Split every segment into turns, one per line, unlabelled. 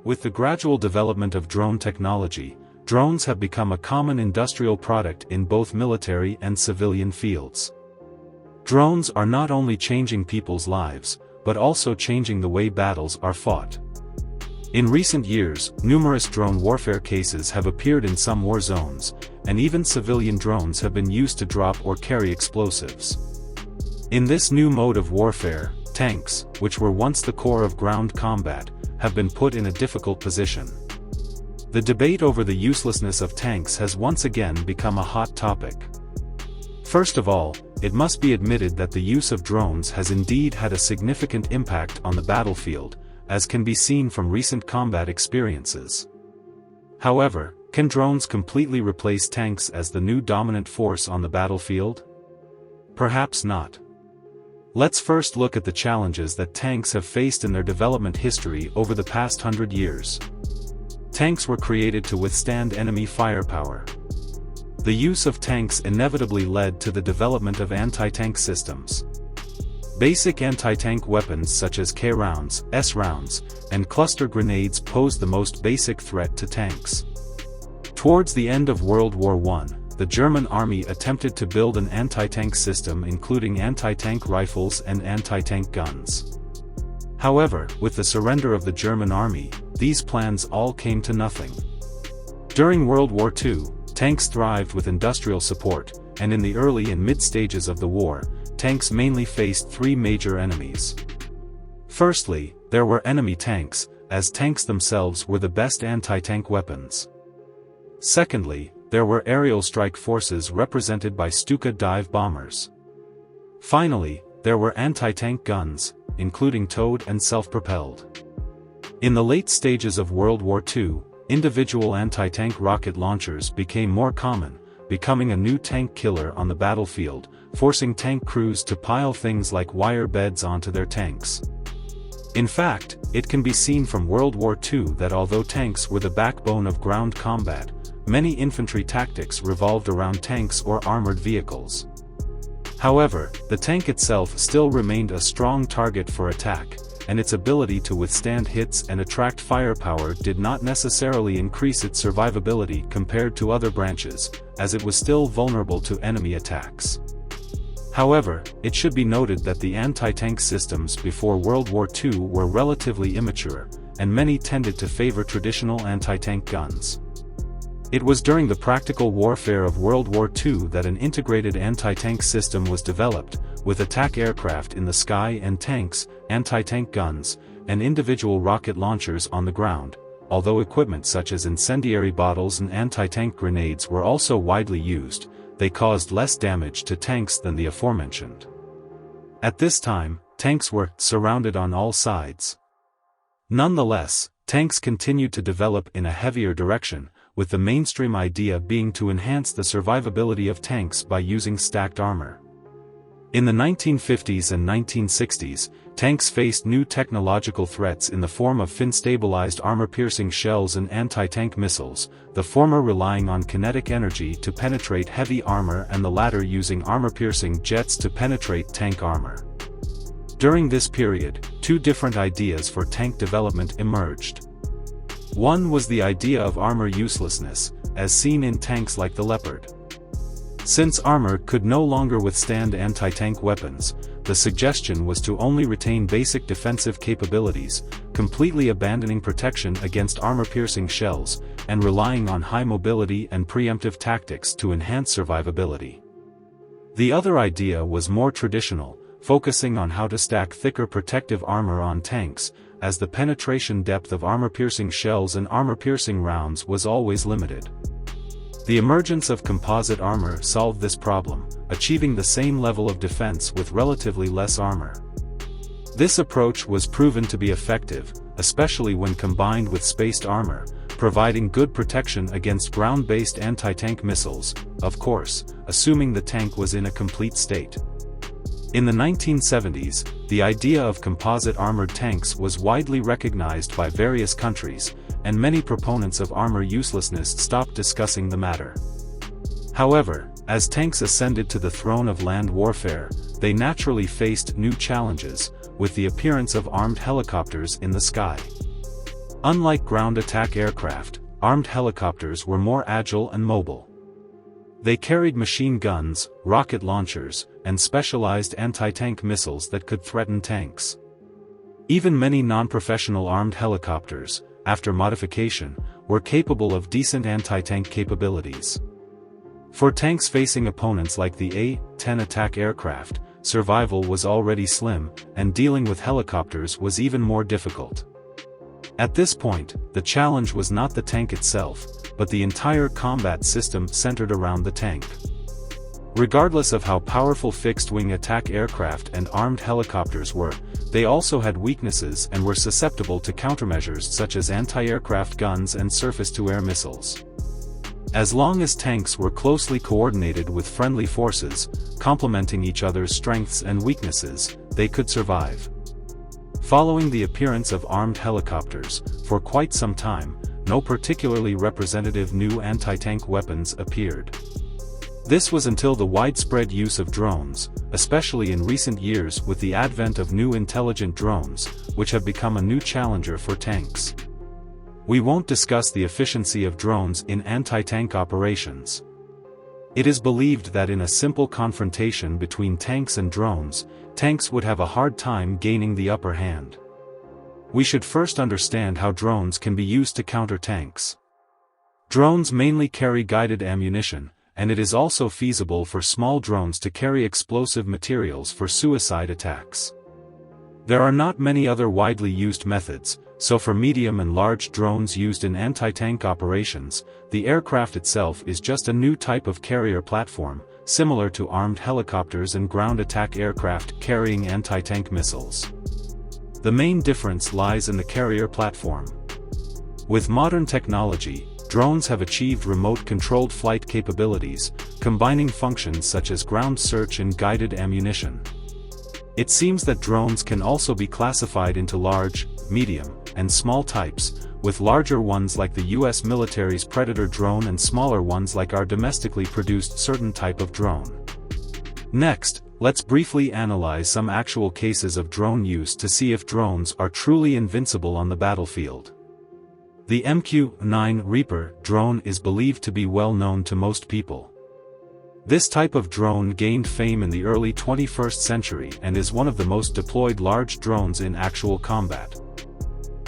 With the gradual development of drone technology, drones have become a common industrial product in both military and civilian fields. Drones are not only changing people's lives, but also changing the way battles are fought. In recent years, numerous drone warfare cases have appeared in some war zones, and even civilian drones have been used to drop or carry explosives. In this new mode of warfare, tanks, which were once the core of ground combat, have been put in a difficult position. The debate over the uselessness of tanks has once again become a hot topic. First of all, it must be admitted that the use of drones has indeed had a significant impact on the battlefield, as can be seen from recent combat experiences. However, can drones completely replace tanks as the new dominant force on the battlefield? Perhaps not. Let's first look at the challenges that tanks have faced in their development history over the past 100 years. Tanks were created to withstand enemy firepower. The use of tanks inevitably led to the development of anti-tank systems. Basic anti-tank weapons such as K rounds, S rounds, and cluster grenades posed the most basic threat to tanks. Towards the end of World War I, the German army attempted to build an anti-tank system including anti-tank rifles and anti-tank guns. However, with the surrender of the German army, these plans all came to nothing. During World War II, tanks thrived with industrial support, and in the early and mid-stages of the war, tanks mainly faced three major enemies. Firstly, there were enemy tanks, as tanks themselves were the best anti-tank weapons. Secondly, there were aerial strike forces represented by Stuka dive bombers. Finally, there were anti-tank guns, including towed and self-propelled. In the late stages of World War II, individual anti-tank rocket launchers became more common, becoming a new tank killer on the battlefield, forcing tank crews to pile things like wire beds onto their tanks. In fact, it can be seen from World War II that although tanks were the backbone of ground combat, many infantry tactics revolved around tanks or armored vehicles. However, the tank itself still remained a strong target for attack, and its ability to withstand hits and attract firepower did not necessarily increase its survivability compared to other branches, as it was still vulnerable to enemy attacks. However, it should be noted that the anti-tank systems before World War II were relatively immature, and many tended to favor traditional anti-tank guns. It was during the practical warfare of World War II that an integrated anti-tank system was developed, with attack aircraft in the sky and tanks, anti-tank guns, and individual rocket launchers on the ground, although equipment such as incendiary bottles and anti-tank grenades were also widely used. They caused less damage to tanks than the aforementioned. At this time, tanks were surrounded on all sides. Nonetheless, tanks continued to develop in a heavier direction, with the mainstream idea being to enhance the survivability of tanks by using stacked armor. In the 1950s and 1960s, tanks faced new technological threats in the form of fin-stabilized armor-piercing shells and anti-tank missiles, the former relying on kinetic energy to penetrate heavy armor and the latter using armor-piercing jets to penetrate tank armor. During this period, two different ideas for tank development emerged. One was the idea of armor uselessness, as seen in tanks like the Leopard. Since armor could no longer withstand anti-tank weapons, the suggestion was to only retain basic defensive capabilities, completely abandoning protection against armor-piercing shells, and relying on high mobility and preemptive tactics to enhance survivability. The other idea was more traditional, focusing on how to stack thicker protective armor on tanks, as the penetration depth of armor-piercing shells and armor-piercing rounds was always limited. The emergence of composite armor solved this problem, achieving the same level of defense with relatively less armor. This approach was proven to be effective, especially when combined with spaced armor, providing good protection against ground-based anti-tank missiles, of course, assuming the tank was in a complete state. In the 1970s, the idea of composite armored tanks was widely recognized by various countries, and many proponents of armor uselessness stopped discussing the matter. However, as tanks ascended to the throne of land warfare, they naturally faced new challenges, with the appearance of armed helicopters in the sky. Unlike ground attack aircraft, armed helicopters were more agile and mobile. They carried machine guns, rocket launchers, and specialized anti-tank missiles that could threaten tanks. Even many non-professional armed helicopters, after modification, were capable of decent anti-tank capabilities. For tanks facing opponents like the A-10 attack aircraft, survival was already slim, and dealing with helicopters was even more difficult. At this point, the challenge was not the tank itself, but the entire combat system centered around the tank. Regardless of how powerful fixed-wing attack aircraft and armed helicopters were, they also had weaknesses and were susceptible to countermeasures such as anti-aircraft guns and surface-to-air missiles. As long as tanks were closely coordinated with friendly forces, complementing each other's strengths and weaknesses, they could survive. Following the appearance of armed helicopters, for quite some time, no particularly representative new anti-tank weapons appeared. This was until the widespread use of drones, especially in recent years with the advent of new intelligent drones, which have become a new challenger for tanks. We won't discuss the efficiency of drones in anti-tank operations. It is believed that in a simple confrontation between tanks and drones, tanks would have a hard time gaining the upper hand. We should first understand how drones can be used to counter tanks. Drones mainly carry guided ammunition, and it is also feasible for small drones to carry explosive materials for suicide attacks. There are not many other widely used methods, so for medium and large drones used in anti-tank operations, the aircraft itself is just a new type of carrier platform, similar to armed helicopters and ground attack aircraft carrying anti-tank missiles. The main difference lies in the carrier platform. With modern technology, drones have achieved remote-controlled flight capabilities, combining functions such as ground search and guided ammunition. It seems that drones can also be classified into large, medium, and small types, with larger ones like the US military's Predator drone and smaller ones like our domestically produced certain type of drone. Next, let's briefly analyze some actual cases of drone use to see if drones are truly invincible on the battlefield. The MQ-9 Reaper drone is believed to be well known to most people. This type of drone gained fame in the early 21st century and is one of the most deployed large drones in actual combat.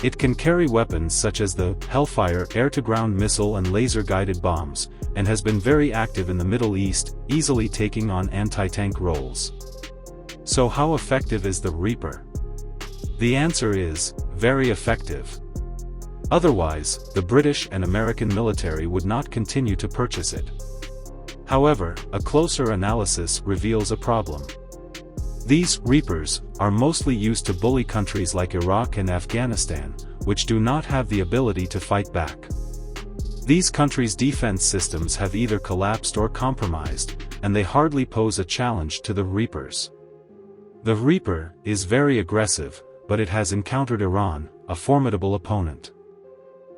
It can carry weapons such as the Hellfire air-to-ground missile and laser-guided bombs, and has been very active in the Middle East, easily taking on anti-tank roles. So how effective is the Reaper? The answer is, very effective. Otherwise, the British and American military would not continue to purchase it. However, a closer analysis reveals a problem. These Reapers are mostly used to bully countries like Iraq and Afghanistan, which do not have the ability to fight back. These countries' defense systems have either collapsed or compromised, and they hardly pose a challenge to the Reapers. The Reaper is very aggressive, but it has encountered Iran, a formidable opponent.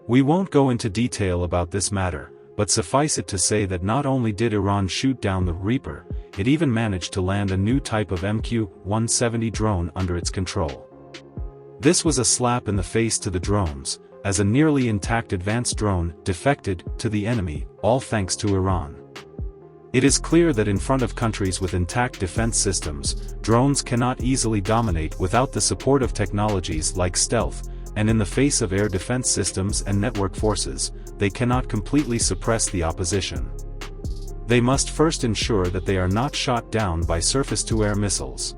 We won't go into detail about this matter, but suffice it to say that not only did Iran shoot down the Reaper, it even managed to land a new type of MQ-170 drone under its control. This was a slap in the face to the drones, as a nearly intact advanced drone defected to the enemy, all thanks to Iran. It is clear that in front of countries with intact defense systems, drones cannot easily dominate without the support of technologies like stealth, and in the face of air defense systems and network forces, they cannot completely suppress the opposition. They must first ensure that they are not shot down by surface-to-air missiles.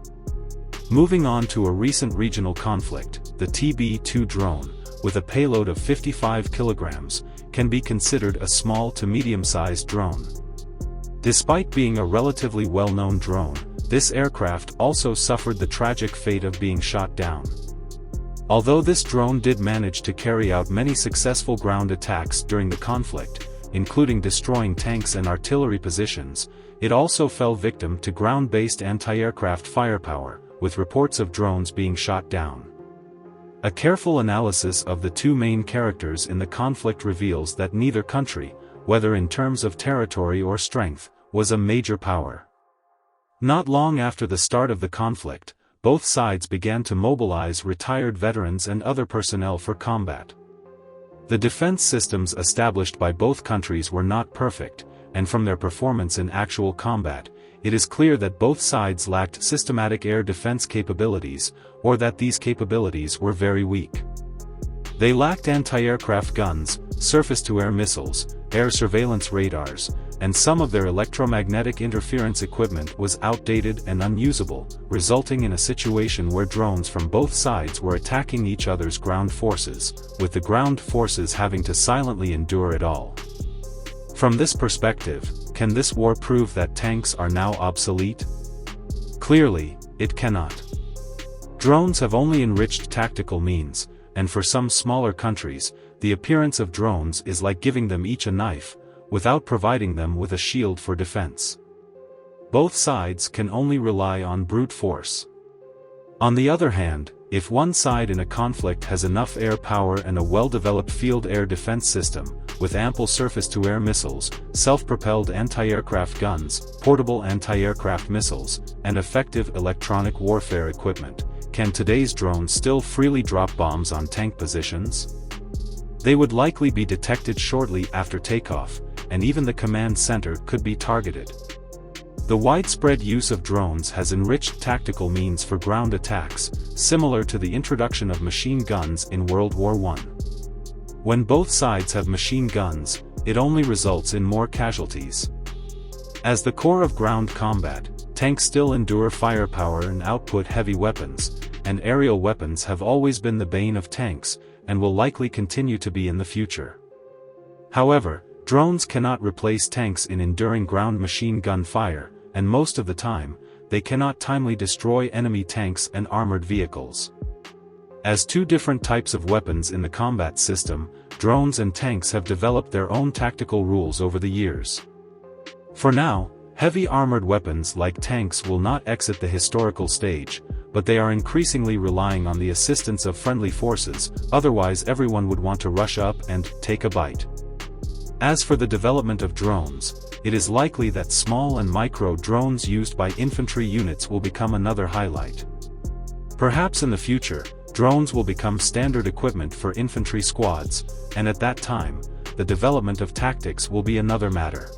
Moving on to a recent regional conflict, the TB-2 drone, with a payload of 55 kilograms, can be considered a small to medium-sized drone. Despite being a relatively well-known drone, this aircraft also suffered the tragic fate of being shot down. Although this drone did manage to carry out many successful ground attacks during the conflict, including destroying tanks and artillery positions, it also fell victim to ground-based anti-aircraft firepower, with reports of drones being shot down. A careful analysis of the two main characters in the conflict reveals that neither country, whether in terms of territory or strength, was a major power. Not long after the start of the conflict, both sides began to mobilize retired veterans and other personnel for combat. The defense systems established by both countries were not perfect, and from their performance in actual combat, it is clear that both sides lacked systematic air defense capabilities, or that these capabilities were very weak. They lacked anti-aircraft guns, surface-to-air missiles, air surveillance radars, and some of their electromagnetic interference equipment was outdated and unusable, resulting in a situation where drones from both sides were attacking each other's ground forces, with the ground forces having to silently endure it all. From this perspective, can this war prove that tanks are now obsolete? Clearly, it cannot. Drones have only enriched tactical means, and for some smaller countries, the appearance of drones is like giving them each a knife, without providing them with a shield for defense. Both sides can only rely on brute force. On the other hand, if one side in a conflict has enough air power and a well-developed field air defense system, with ample surface-to-air missiles, self-propelled anti-aircraft guns, portable anti-aircraft missiles, and effective electronic warfare equipment, can today's drones still freely drop bombs on tank positions? They would likely be detected shortly after takeoff, and even the command center could be targeted. The widespread use of drones has enriched tactical means for ground attacks, similar to the introduction of machine guns in World War I. When both sides have machine guns, it only results in more casualties. As the core of ground combat, tanks still endure firepower and output heavy weapons, and aerial weapons have always been the bane of tanks, and will likely continue to be in the future. However, drones cannot replace tanks in enduring ground machine gun fire, and most of the time, they cannot timely destroy enemy tanks and armored vehicles. As two different types of weapons in the combat system, drones and tanks have developed their own tactical rules over the years. For now, heavy armored weapons like tanks will not exit the historical stage, but they are increasingly relying on the assistance of friendly forces, otherwise everyone would want to rush up and take a bite. As for the development of drones, it is likely that small and micro drones used by infantry units will become another highlight. Perhaps in the future, drones will become standard equipment for infantry squads, and at that time, the development of tactics will be another matter.